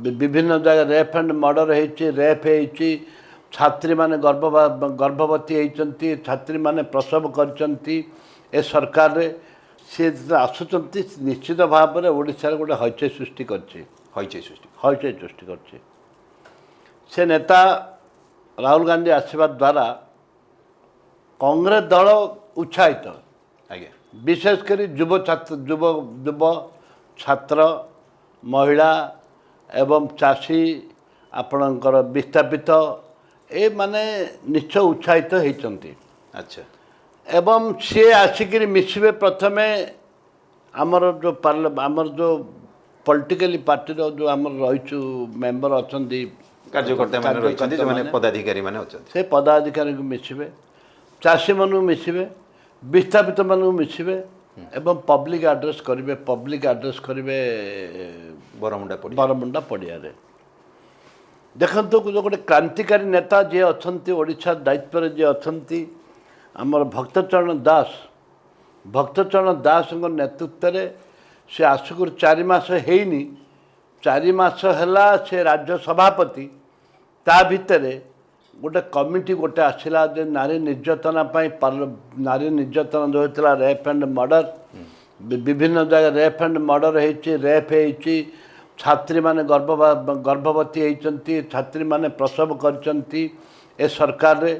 विभिन्न जगह rape and murder rape होती छात्री माने गर्भवती होती छात्री माने प्रसव करचंती ए सरकार रे सी आसुचंती निश्चित भाव में ओडिशा रे गोटे हईचई सृष्टि करछि हईचई सृष्टि करछि से नेता राहुल गांधी आसवा द्वारा कांग्रेस दल उत्साहित आज्ञा विशेषकर युव छात्र महिला एवं चाषी आपणकर विस्थापित ए माने निश्चय उत्साहित होती अच्छा एवं सी आसिक मिसबे प्रथमे आमर जो आमर जो पॉलिटिकली पार्टी जो आम रही मेंबर अच्छा कार्यकर्ता पदाधिकारी से पदाधिकारी को मिसबे चाषी मानू मिसबे विस्थापित मानू मिसबे एवं पब्लिक आड्रेस करेंगे बरमुंडा पड़िया देखु जो गोटे क्रांतिकारी नेता जी अच्छा ओडिशा दायित्व जी अच्छा आमर भक्तचरण दास नेतृत्व में से आसुक 4 मास हैनी 4 मास है से राज्य सभापति ता भितर गोटे कमिटी गोटे आसला नारी निर्यातना नारी निर्यातना जो होता रेप एंड मर्डर विभिन्न जगह रेप एंड मर्डर होती छात्री माने गर्भवती होती छात्री माने प्रसव करचंती ए सरकार रे